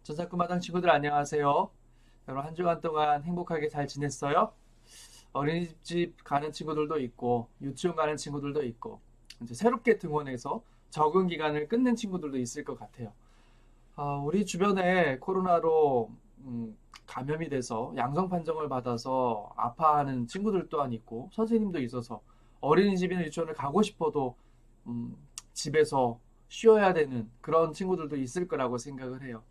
전사꿈마당 친구들 안녕하세요. 여러분 한 주간 동안 행복하게 잘 지냈어요? 어린이집 가는 친구들도 있고 유치원 가는 친구들도 있고 이제 새롭게 등원해서 적응 기간을 끝낸 친구들도 있을 것 같아요. 우리 주변에 코로나로 감염이 돼서 양성 판정을 받아서 아파하는 친구들 또한 있고 선생님도 있어서 어린이집이나 유치원을 가고 싶어도 집에서 쉬어야 되는 그런 친구들도 있을 거라고 생각을 해요.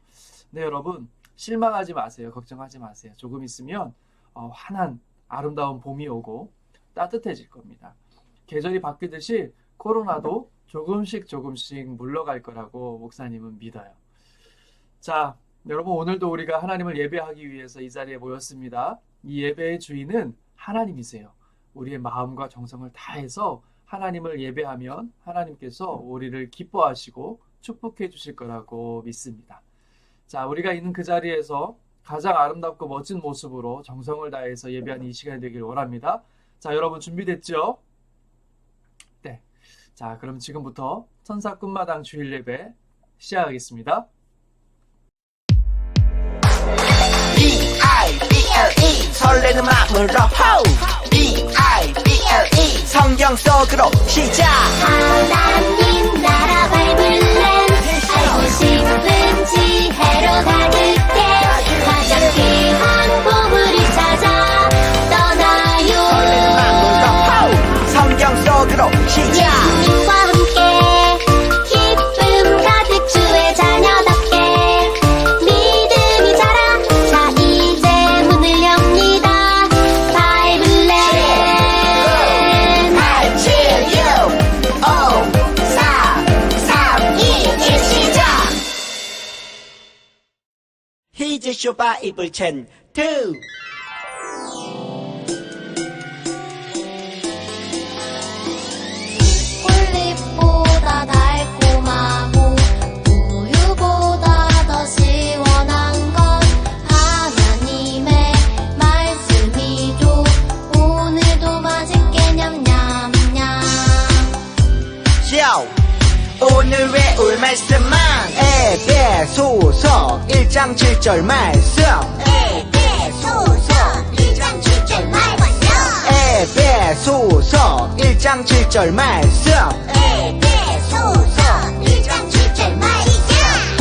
네, 여러분 실망하지 마세요. 걱정하지 마세요. 조금 있으면 환한 아름다운 봄이 오고 따뜻해질 겁니다. 계절이 바뀌듯이 코로나도 조금씩 물러갈 거라고 목사님은 믿어요. 자, 여러분 오늘도 우리가 하나님을 예배하기 위해서 이 자리에 모였습니다. 이 예배의 주인은 하나님이세요. 우리의 마음과 정성을 다해서 하나님을 예배하면 하나님께서 우리를 기뻐하시고 축복해 주실 거라고 믿습니다. 자, 우리가 있는 그 자리에서 가장 아름답고 멋진 모습으로 정성을 다해서 예배하는 이 시간이 되길 원합니다. 자, 여러분 준비됐죠? 네. 자, 그럼 지금부터 천사 꿈마당 주일 예배 시작하겠습니다. B-I-B-L-E 설레는 마음으로 B-I-B-L-E 성경 속으로 시작. 하나님 나라 바이블랜 알고 싶은 지혜로 가득해 가장 귀한 보물을 찾아 떠나요. 설레는 마음으로 성경 속으로 시작. 예수님과 함께 기쁨 가득 주의 자녀답게 믿음이 자라. 자 이제 문을 엽니다. 바이블랜 히즈쇼 바이블 챈 2. 꿀잎보다 달콤하고 우유보다 더 시원한 건 하나님의 말씀이죠. 오늘도 맛있게 냠냠냠. 오늘 외울 말씀은 에베소서 1장 7절 말씀. 에베소서 1장 7절 말씀. 에베소서 1장 7절 말씀. 에베소서 1장 7절 말씀.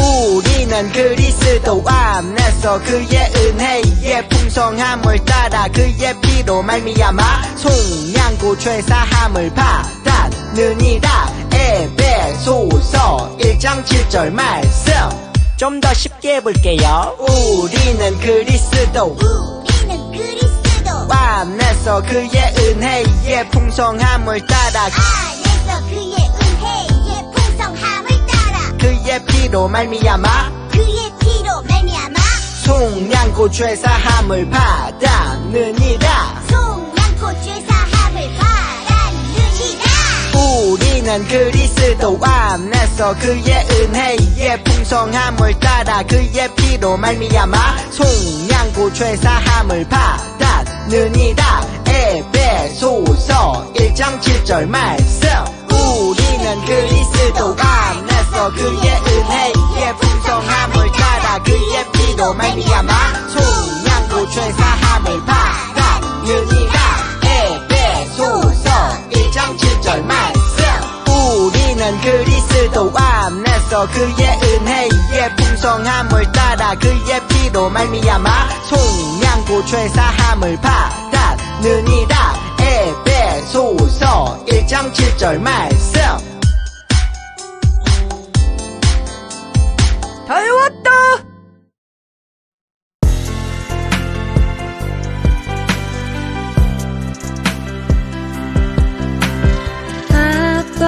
우리는 그리스도 안에서 그의 은혜의 풍성함을 따라 그의 피로 말미암아 속량고 죄사함을 받았느니라. 에베소서 1장 7절 말씀. 좀 더 쉽게 해볼게요. 우리는 그리스도 안에서 그의 은혜의 풍성함을 따라 안에서 그의 은혜의 풍성함을 따라 그의 피로 말미암아 속량고 죄사함을 받았느니라. 속량고 죄사함을 받았느니라. 우리는 그리스도 안에서 그의 은혜의 풍성함을 따라 그의 피로 말미암아 속량고 죄사함을 받았느니라. 에베소서 1장 7절 말씀. 우리는 그리스도 안에서 그의 은혜의 풍성함을 따라 그의 피로 말미암아 속량고 죄사함을 받았느니라. 에베소서 1장 7절 말씀. 우리는 그리스도 안에서 그의 은혜의 풍성함을 따라 그의 피로 말미암아 속량고 죄사함을 받았느니라. 에베소서 1장 7절 말씀. 다 외웠다. 아빠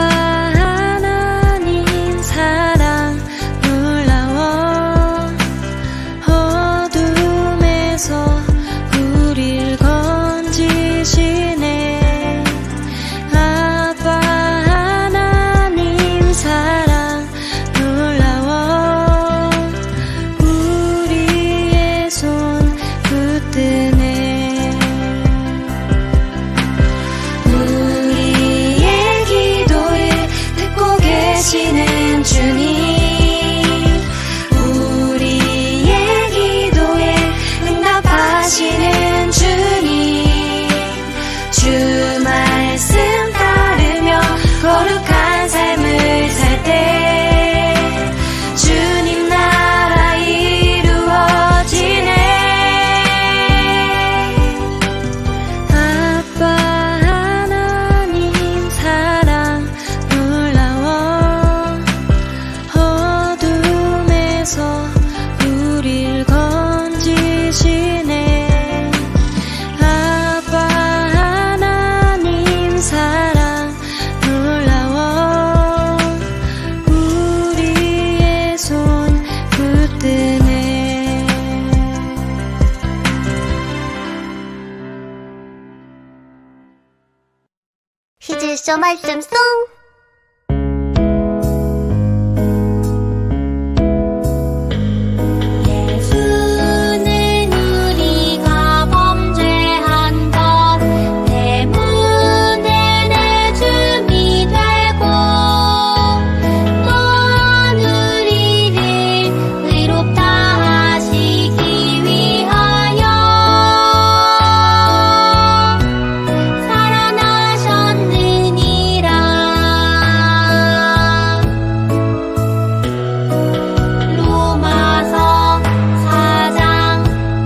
하나님 사랑 놀라워 어둠에서 우릴 건지시네. 아빠 하나님 사랑 놀라워 퀴즈쇼 말씀송. 예수는 우리가 범죄한 것 때문에 내 줌이 되고 또한 우리를 의롭다 하시기 위하여 살아나셨느니라. 로마서 4장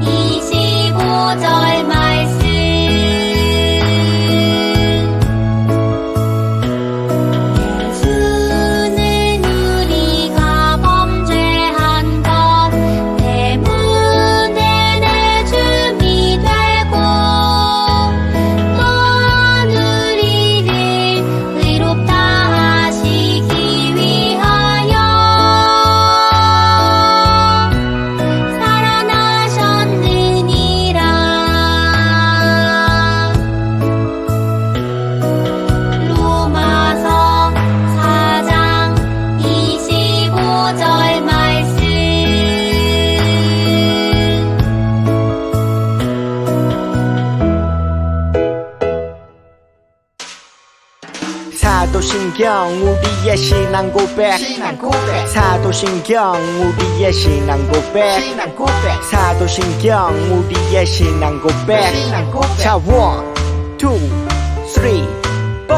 25절 말씀. 예수는 우리가 범죄한 것 때문에 내 줌이 되고 또한 우리를 의롭다 하시기 위하여 살아나셨느니라. 로마서 4장 25절 말씀. 사도신경 우리의 신앙 고백 사도신경 우리의 신앙 고백 사도신경 우리의 신앙 고백 자 1, 2, 3, 4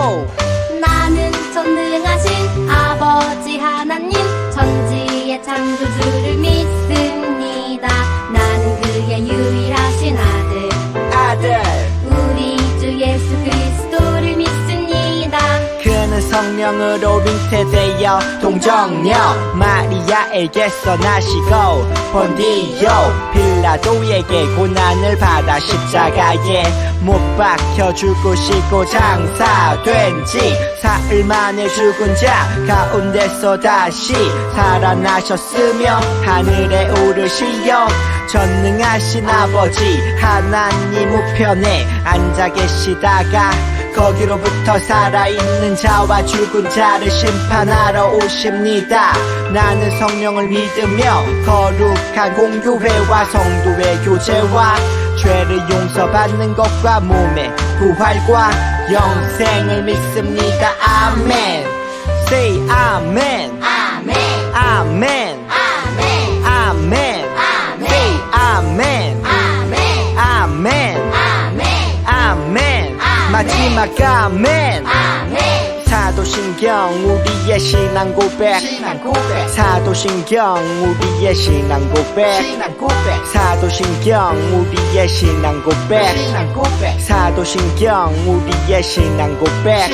나는 전능하신 아버지 하나님 천지의 창조주를 믿습니다. 나는 그의 유일하신 아들 우리 주 예수 그리스도를 믿습니다. 그는 성령으로 잉태되어 동정녀 마리아에게서 나시고 본디오 빌라도에게 고난을 받아 십자가에 못 박혀 죽으시고 장사된 지 사흘 만에 죽은 자 가운데서 다시 살아나셨으며 하늘에 오르시어 전능하신 아버지 하나님 우편에 앉아 계시다가 거기로부터 살아있는 자와 죽은 자를 심판하러 오십니다. 나는 성령을 믿으며 거룩한 공교회와 성도의 교제와 죄를 용서받는 것과 몸의 부활과 영생을 믿습니다. 아멘. Say 아멘. 아멘. 아멘. 아멘. 아멘. 아멘. Say 아멘. 아멘. 아멘. 아멘. 아멘. 마지막 아멘. 아멘. 사도신경 우리의 신앙 고백 사도신경 우리의 신앙 고백 사도신경 우리의 신앙 고백 사도신경 우리의 신앙 고백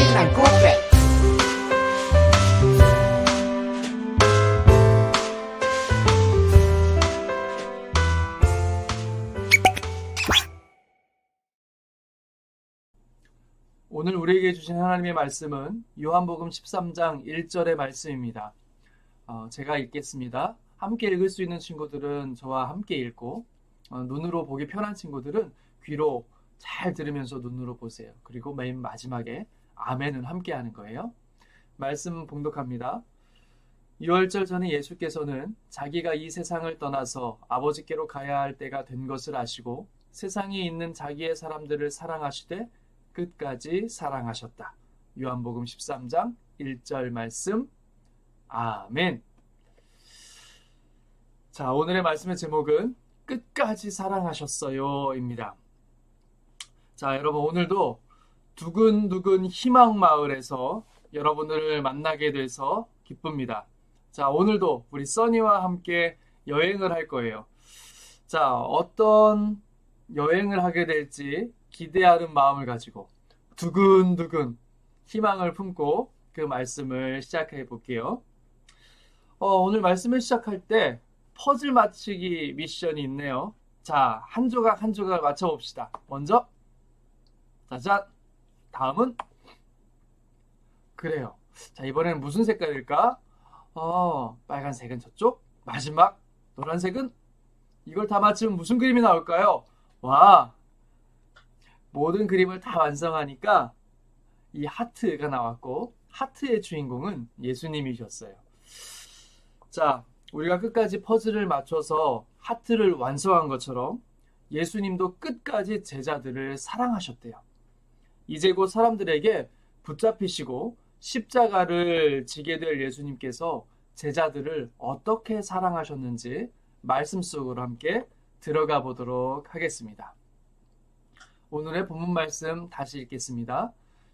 오늘 우리에게 주신 하나님의 말씀은 요한복음 13장 1절의 말씀입니다. 제가 읽겠습니다. 함께 읽을 수 있는 친구들은 저와 함께 읽고 눈으로 보기 편한 친구들은 귀로 잘 들으면서 눈으로 보세요. 그리고 맨 마지막에 아멘은 함께 하는 거예요. 말씀 봉독합니다. 6월절 전에 예수께서는 자기가 이 세상을 떠나서 아버지께로 가야 할 때가 된 것을 아시고 세상에 있는 자기의 사람들을 사랑하시되 끝까지 사랑하셨다. 요한복음 13장 1절 말씀. 아멘. 자, 오늘의 말씀의 제목은 끝까지 사랑하셨어요 입니다. 자, 여러분 오늘도 두근두근 희망마을에서 여러분들을 만나게 돼서 기쁩니다. 자, 오늘도 우리 써니와 함께 여행을 할 거예요. 자, 어떤 여행을 하게 될지 기대하는 마음을 가지고 두근두근 희망을 품고 그 말씀을 시작해 볼게요. 오늘 말씀을 시작할 때 퍼즐 맞히기 미션이 있네요. 자, 한 조각 한 조각 맞춰봅시다. 먼저 짜잔, 다음은 그래요. 자, 이번에는 무슨 색깔일까? 빨간색은 저쪽, 마지막 노란색은 이걸 다 맞추면 무슨 그림이 나올까요? 와, 모든 그림을 다 완성하니까 이 하트가 나왔고 하트의 주인공은 예수님이셨어요. 자, 우리가 끝까지 퍼즐을 맞춰서 하트를 완성한 것처럼 예수님도 끝까지 제자들을 사랑하셨대요. 이제 곧 사람들에게 붙잡히시고 십자가를 지게 될 예수님께서 제자들을 어떻게 사랑하셨는지 말씀 속으로 함께 들어가 보도록 하겠습니다. 오늘의 본문 말씀 다시 읽겠습니다.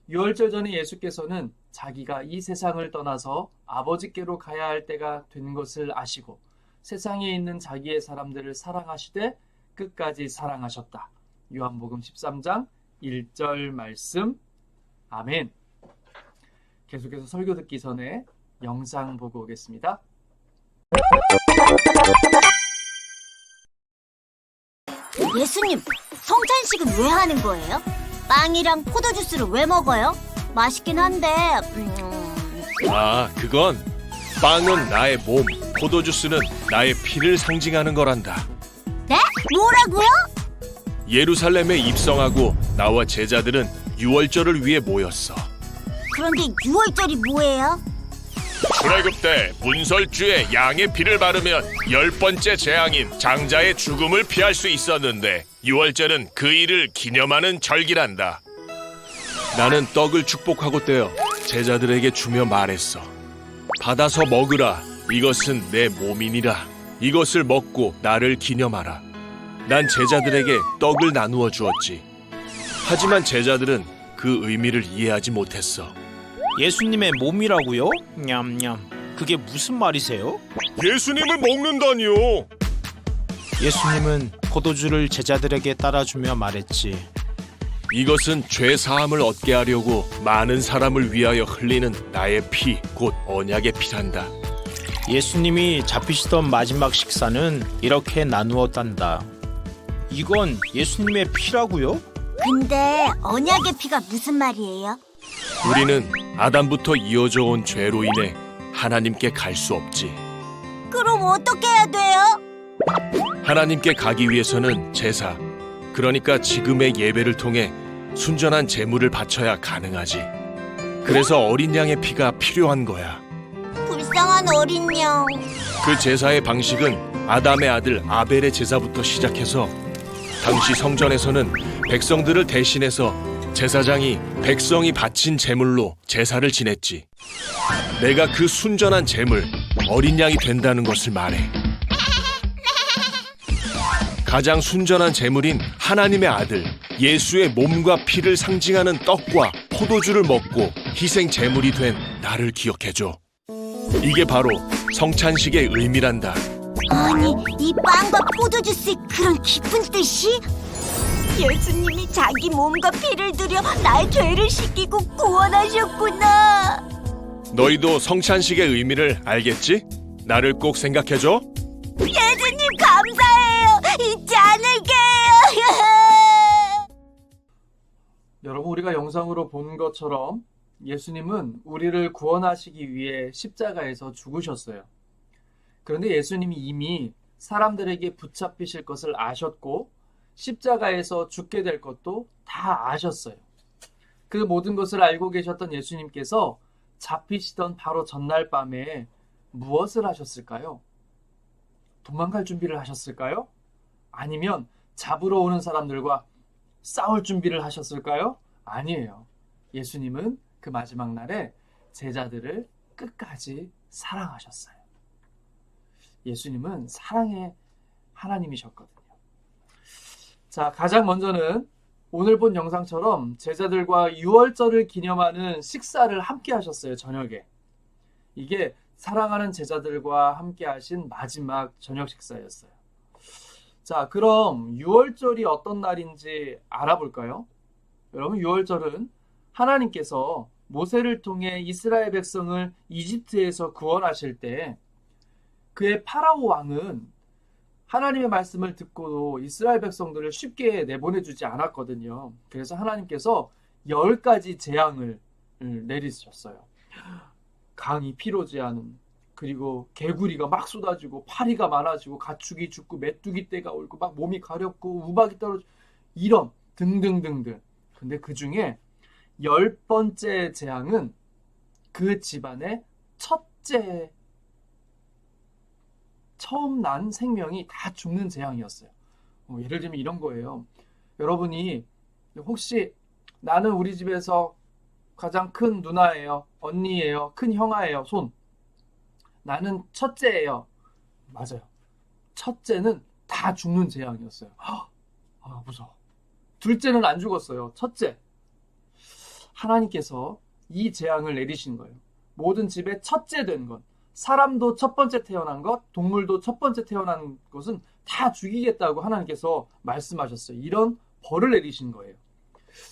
유월절 전에 예수께서는 자기가 이 세상을 떠나서 아버지께로 가야 할 때가 된 것을 아시고 세상에 있는 자기의 사람들을 사랑하시되 끝까지 사랑하셨다. 요한복음 13장 1절 말씀. 아멘. 계속해서 설교 듣기 전에 영상 보고 오겠습니다. 예수님, 성찬식은 왜 하는 거예요? 빵이랑 포도주스를 왜 먹어요? 맛있긴 한데, 아, 그건 빵은 나의 몸, 포도주스는 나의 피를 상징하는 거란다. 네? 뭐라고요? 예루살렘에 입성하고 나와 제자들은 유월절을 위해 모였어. 그런데 유월절이 뭐예요? 출애굽 때 문설주에 양의 피를 바르면 10번째 재앙인 장자의 죽음을 피할 수 있었는데 유월절은 그 일을 기념하는 절기란다. 나는 떡을 축복하고 떼어 제자들에게 주며 말했어. 받아서 먹으라. 이것은 내 몸이니라. 이것을 먹고 나를 기념하라. 난 제자들에게 떡을 나누어 주었지. 하지만 제자들은 그 의미를 이해하지 못했어. 예수님의 몸이라고요? 냠냠. 그게 무슨 말이세요? 예수님을 먹는다니요. 예수님은 포도주를 제자들에게 따라주며 말했지. 이것은 죄 사함을 얻게 하려고 많은 사람을 위하여 흘리는 나의 피, 곧 언약의 피란다. 예수님이 잡히시던 마지막 식사는 이렇게 나누었단다. 이건 예수님의 피라고요? 근데 언약의 피가 무슨 말이에요? 우리는 아담부터 이어져 온 죄로 인해 하나님께 갈 수 없지. 그럼 어떻게 해야 돼요? 하나님께 가기 위해서는 제사, 그러니까 지금의 예배를 통해 순전한 제물을 바쳐야 가능하지. 그래서 어린 양의 피가 필요한 거야. 불쌍한 어린 양. 그 제사의 방식은 아담의 아들 아벨의 제사부터 시작해서 당시 성전에서는 백성들을 대신해서 제사장이 백성이 바친 제물로 제사를 지냈지. 내가 그 순전한 제물, 어린 양이 된다는 것을 말해. 가장 순전한 제물인 하나님의 아들 예수의 몸과 피를 상징하는 떡과 포도주를 먹고 희생 제물이 된 나를 기억해줘. 이게 바로 성찬식의 의미란다. 아니, 이 빵과 포도주스에 그런 깊은 뜻이? 예수님이 자기 몸과 피를 들여 나의 죄를 씻기고 구원하셨구나. 너희도 성찬식의 의미를 알겠지? 나를 꼭 생각해줘. 예수님 감사해요. 잊지 않을게요. 여러분, 우리가 영상으로 본 것처럼 예수님은 우리를 구원하시기 위해 십자가에서 죽으셨어요. 그런데 예수님이 이미 사람들에게 붙잡히실 것을 아셨고 십자가에서 죽게 될 것도 다 아셨어요. 그 모든 것을 알고 계셨던 예수님께서 잡히시던 바로 전날 밤에 무엇을 하셨을까요? 도망갈 준비를 하셨을까요? 아니면 잡으러 오는 사람들과 싸울 준비를 하셨을까요? 아니에요. 예수님은 그 마지막 날에 제자들을 끝까지 사랑하셨어요. 예수님은 사랑의 하나님이셨거든요. 자, 가장 먼저는 오늘 본 영상처럼 제자들과 유월절을 기념하는 식사를 함께 하셨어요, 저녁에. 이게 사랑하는 제자들과 함께 하신 마지막 저녁 식사였어요. 자, 그럼 유월절이 어떤 날인지 알아볼까요? 여러분, 유월절은 하나님께서 모세를 통해 이스라엘 백성을 이집트에서 구원하실 때 그의 파라오 왕은 하나님의 말씀을 듣고도 이스라엘 백성들을 쉽게 내보내주지 않았거든요. 그래서 하나님께서 10가지 재앙을 내리셨어요. 강이 피로지 않음, 그리고 개구리가 막 쏟아지고 파리가 많아지고 가축이 죽고 메뚜기 떼가 울고 막 몸이 가렵고 우박이 떨어지고 이런 등등등등. 근데 그 중에 10번째 재앙은 그 집안의 첫째, 처음 난 생명이 다 죽는 재앙이었어요. 예를 들면 이런 거예요. 여러분이 혹시 나는 우리 집에서 가장 큰 누나예요, 언니예요, 큰 형아예요, 손. 나는 첫째예요. 맞아요. 첫째는 다 죽는 재앙이었어요. 무서워. 둘째는 안 죽었어요. 첫째. 하나님께서 이 재앙을 내리신 거예요. 모든 집의 첫째 된 것, 사람도 첫 번째 태어난 것, 동물도 첫 번째 태어난 것은 다 죽이겠다고 하나님께서 말씀하셨어요. 이런 벌을 내리신 거예요.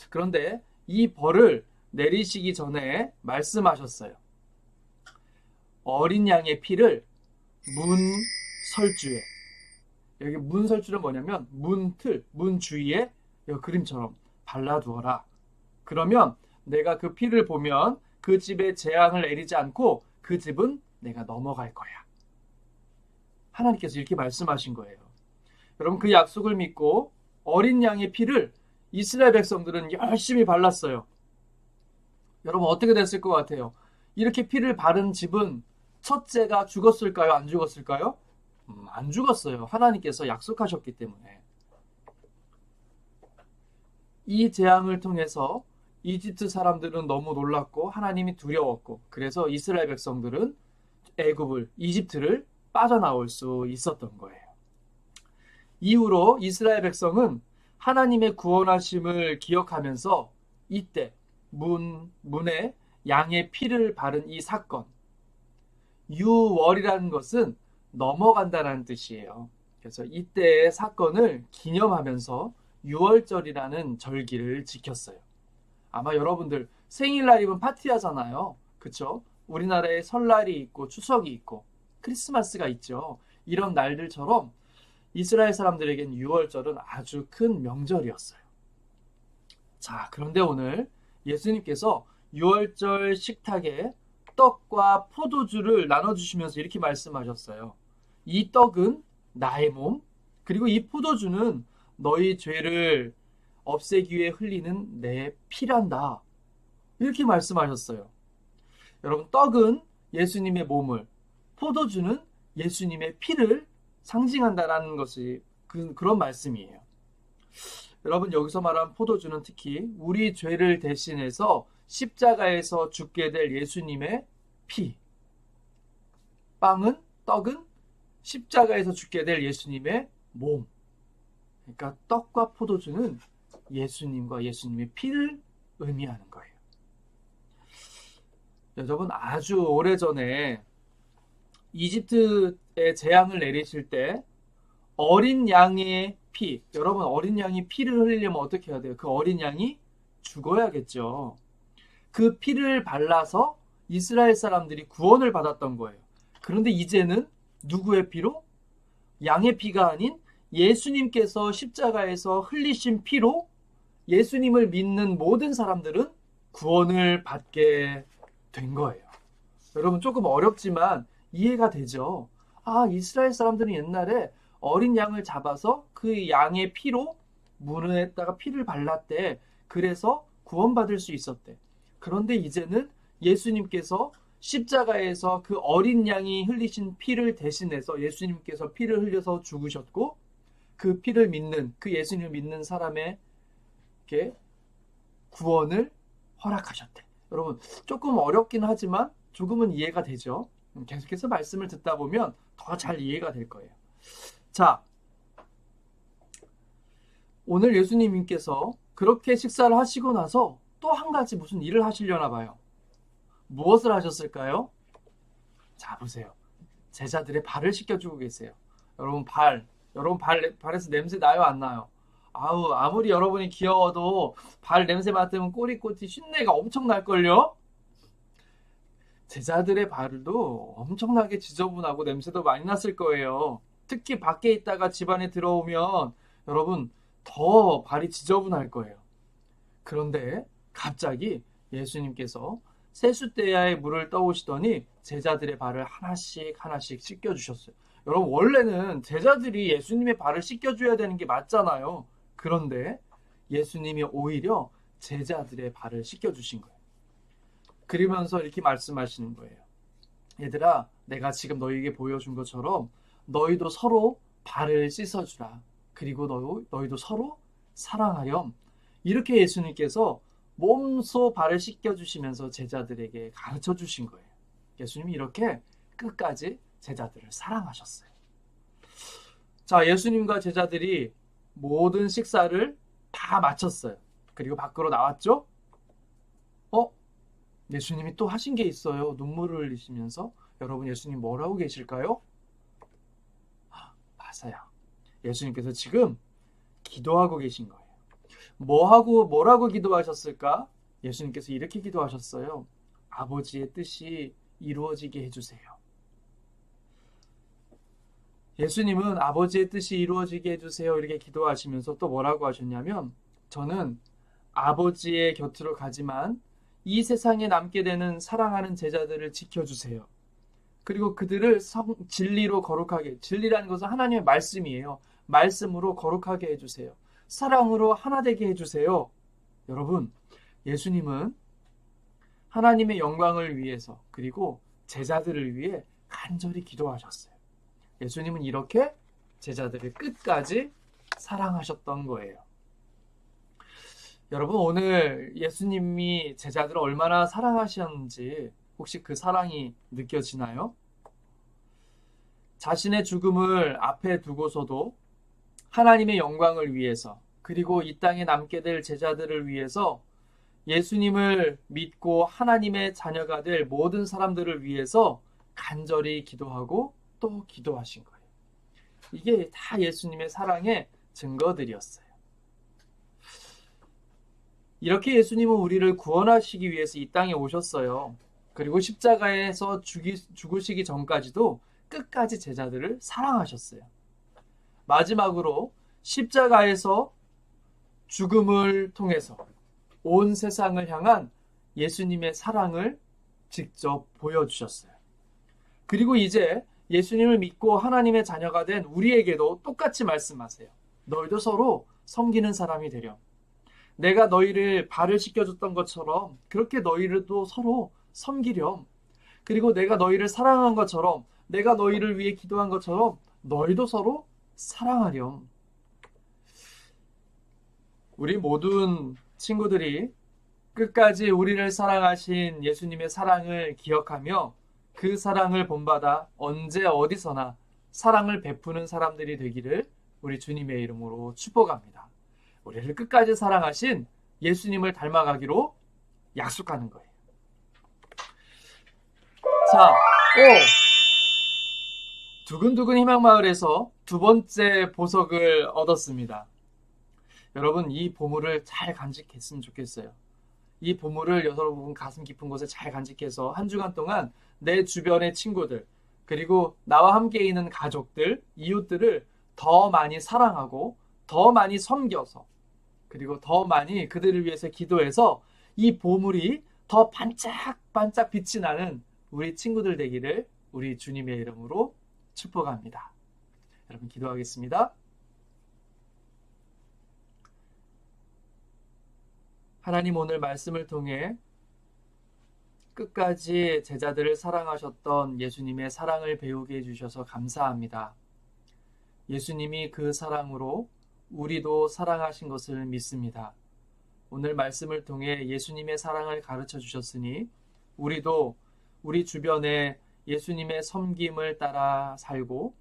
그런데 이 벌을 내리시기 전에 말씀하셨어요. 어린 양의 피를 문설주에, 여기 문설주는 뭐냐면 문틀, 문 주위에 여기 그림처럼 발라두어라. 그러면 내가 그 피를 보면 그 집에 재앙을 내리지 않고 그 집은 내가 넘어갈 거야. 하나님께서 이렇게 말씀하신 거예요. 여러분, 그 약속을 믿고 어린 양의 피를 이스라엘 백성들은 열심히 발랐어요. 여러분, 어떻게 됐을 것 같아요? 이렇게 피를 바른 집은 첫째가 죽었을까요? 안 죽었을까요? 안 죽었어요. 하나님께서 약속하셨기 때문에. 이 재앙을 통해서 이집트 사람들은 너무 놀랐고 하나님이 두려웠고, 그래서 이스라엘 백성들은 이집트를 빠져나올 수 있었던 거예요. 이후로 이스라엘 백성은 하나님의 구원하심을 기억하면서 이때 문에 양의 피를 바른 이 사건, 유월이라는 것은 넘어간다는 뜻이에요. 그래서 이때의 사건을 기념하면서 유월절이라는 절기를 지켰어요. 아마 여러분들 생일날이면 파티하잖아요. 그쵸? 우리나라에 설날이 있고 추석이 있고 크리스마스가 있죠. 이런 날들처럼 이스라엘 사람들에겐 유월절은 아주 큰 명절이었어요. 자, 그런데 오늘 예수님께서 유월절 식탁에 떡과 포도주를 나눠주시면서 이렇게 말씀하셨어요. 이 떡은 나의 몸, 그리고 이 포도주는 너희 죄를 없애기 위해 흘리는 내 피란다. 이렇게 말씀하셨어요. 여러분, 떡은 예수님의 몸을, 포도주는 예수님의 피를 상징한다라는 것이 그런 말씀이에요. 여러분, 여기서 말한 포도주는 특히 우리 죄를 대신해서 십자가에서 죽게 될 예수님의 피. 떡은 십자가에서 죽게 될 예수님의 몸. 그러니까 떡과 포도주는 예수님과 예수님의 피를 의미하는 거예요. 여러분, 아주 오래전에 이집트에 재앙을 내리실 때 어린 양의 피, 여러분, 어린 양이 피를 흘리려면 어떻게 해야 돼요? 그 어린 양이 죽어야겠죠. 그 피를 발라서 이스라엘 사람들이 구원을 받았던 거예요. 그런데 이제는 누구의 피로? 양의 피가 아닌 예수님께서 십자가에서 흘리신 피로 예수님을 믿는 모든 사람들은 구원을 받게 된 거예요. 여러분, 조금 어렵지만 이해가 되죠? 이스라엘 사람들은 옛날에 어린 양을 잡아서 그 양의 피로 문에다가 피를 발랐대. 그래서 구원받을 수 있었대. 그런데 이제는 예수님께서 십자가에서 그 어린 양이 흘리신 피를 대신해서 예수님께서 피를 흘려서 죽으셨고, 그 피를 믿는, 그 예수님을 믿는 사람에게 구원을 허락하셨대. 여러분, 조금 어렵긴 하지만 조금은 이해가 되죠? 계속해서 말씀을 듣다 보면 더 잘 이해가 될 거예요. 자, 오늘 예수님께서 그렇게 식사를 하시고 나서 또 한 가지 무슨 일을 하시려나 봐요. 무엇을 하셨을까요? 자, 보세요. 제자들의 발을 씻겨주고 계세요. 여러분, 발에서 냄새 나요, 안 나요? 아무리 여러분이 귀여워도 발 냄새 맡으면 꼬리꼬치 쉰내가 엄청 날걸요? 제자들의 발도 엄청나게 지저분하고 냄새도 많이 났을 거예요. 특히 밖에 있다가 집 안에 들어오면 여러분 더 발이 지저분할 거예요. 그런데 갑자기 예수님께서 세숫대야에 물을 떠오시더니 제자들의 발을 하나씩 씻겨주셨어요. 여러분, 원래는 제자들이 예수님의 발을 씻겨줘야 되는 게 맞잖아요. 그런데 예수님이 오히려 제자들의 발을 씻겨주신 거예요. 그러면서 이렇게 말씀하시는 거예요. 얘들아, 내가 지금 너희에게 보여준 것처럼 너희도 서로 발을 씻어주라. 그리고 너희도 서로 사랑하렴. 이렇게 예수님께서 몸소 발을 씻겨주시면서 제자들에게 가르쳐 주신 거예요. 예수님이 이렇게 끝까지 제자들을 사랑하셨어요. 자, 예수님과 제자들이 모든 식사를 다 마쳤어요. 그리고 밖으로 나왔죠? 예수님이 또 하신 게 있어요. 눈물을 흘리시면서. 여러분, 예수님 뭐라고 계실까요? 맞아요. 예수님께서 지금 기도하고 계신 거예요. 뭐라고 기도하셨을까? 예수님께서 이렇게 기도하셨어요. 아버지의 뜻이 이루어지게 해주세요. 예수님은 아버지의 뜻이 이루어지게 해주세요. 이렇게 기도하시면서 또 뭐라고 하셨냐면, 저는 아버지의 곁으로 가지만 이 세상에 남게 되는 사랑하는 제자들을 지켜주세요. 그리고 그들을 진리로 거룩하게, 진리라는 것은 하나님의 말씀이에요. 말씀으로 거룩하게 해주세요. 사랑으로 하나 되게 해주세요. 여러분, 예수님은 하나님의 영광을 위해서, 그리고 제자들을 위해 간절히 기도하셨어요. 예수님은 이렇게 제자들을 끝까지 사랑하셨던 거예요. 여러분, 오늘 예수님이 제자들을 얼마나 사랑하셨는지 혹시 그 사랑이 느껴지나요? 자신의 죽음을 앞에 두고서도 하나님의 영광을 위해서, 그리고 이 땅에 남게 될 제자들을 위해서 예수님을 믿고 하나님의 자녀가 될 모든 사람들을 위해서 간절히 기도하고 또 기도하신 거예요. 이게 다 예수님의 사랑의 증거들이었어요. 이렇게 예수님은 우리를 구원하시기 위해서 이 땅에 오셨어요. 그리고 십자가에서 죽으시기 전까지도 끝까지 제자들을 사랑하셨어요. 마지막으로 십자가에서 죽음을 통해서 온 세상을 향한 예수님의 사랑을 직접 보여주셨어요. 그리고 이제 예수님을 믿고 하나님의 자녀가 된 우리에게도 똑같이 말씀하세요. 너희도 서로 섬기는 사람이 되렴. 내가 너희를 발을 씻겨줬던 것처럼 그렇게 너희들도 서로 섬기렴. 그리고 내가 너희를 사랑한 것처럼, 내가 너희를 위해 기도한 것처럼 너희도 서로 사랑하렴. 우리 모든 친구들이 끝까지 우리를 사랑하신 예수님의 사랑을 기억하며 그 사랑을 본받아 언제 어디서나 사랑을 베푸는 사람들이 되기를 우리 주님의 이름으로 축복합니다. 우리를 끝까지 사랑하신 예수님을 닮아가기로 약속하는 거예요. 자, 두근두근 희망마을에서 두 번째 보석을 얻었습니다. 여러분, 이 보물을 잘 간직했으면 좋겠어요. 이 보물을 여러분 가슴 깊은 곳에 잘 간직해서 한 주간 동안 내 주변의 친구들, 그리고 나와 함께 있는 가족들, 이웃들을 더 많이 사랑하고 더 많이 섬겨서, 그리고 더 많이 그들을 위해서 기도해서 이 보물이 더 반짝반짝 빛이 나는 우리 친구들 되기를 우리 주님의 이름으로 축복합니다. 여러분, 기도하겠습니다. 하나님, 오늘 말씀을 통해 끝까지 제자들을 사랑하셨던 예수님의 사랑을 배우게 해주셔서 감사합니다. 예수님이 그 사랑으로 우리도 사랑하신 것을 믿습니다. 오늘 말씀을 통해 예수님의 사랑을 가르쳐 주셨으니 우리도 우리 주변에 예수님의 섬김을 따라 살고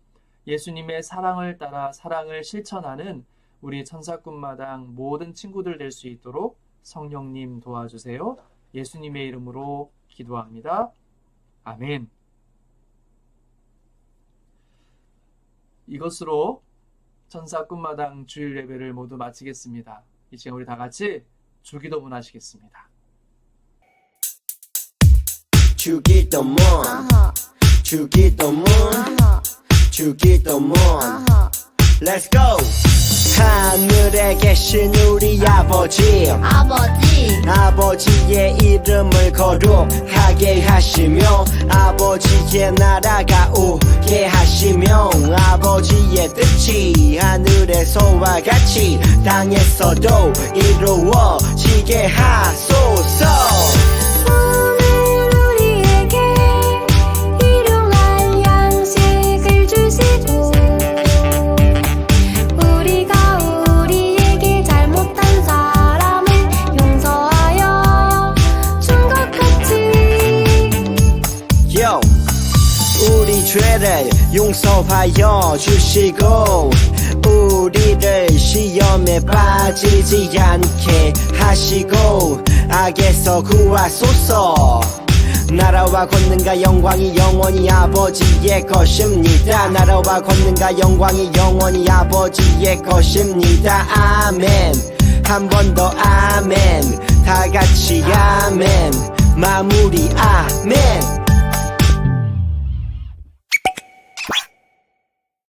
예수님의 사랑을 따라 사랑을 실천하는 우리 천사꿈마당 모든 친구들 될 수 있도록 성령님 도와주세요. 예수님의 이름으로 기도합니다. 아멘. 이것으로 천사꿈마당 주일 예배를 모두 마치겠습니다. 이 시간 우리 다 같이 주기도문 하시겠습니다. 주기도문 주기도문 주기도문 Let's go! 하늘에 계신 우리 아버지 아버지의 이름을 거룩하게 하시며 아버지의 나라가 오게 하시며 아버지의 뜻이 하늘에서와 같이 땅에서도 이루어지게 하소서. 오늘 우리에게 일용할 양식을 주시고 우리가 우리에게 잘못한 사람을 용서하여 준 것 같이 Yo, 우리 죄를 용서하여 주시고 우리를 시험에 빠지지 않게 하시고 악에서 구하소서. 나라와 권능과 영광이 영원히 아버지의 것입니다. 나라와 권능과 영광이 영원히 아버지의 것입니다. 아멘. 한 번 더 아멘. 다 같이 아멘. 마무리 아멘.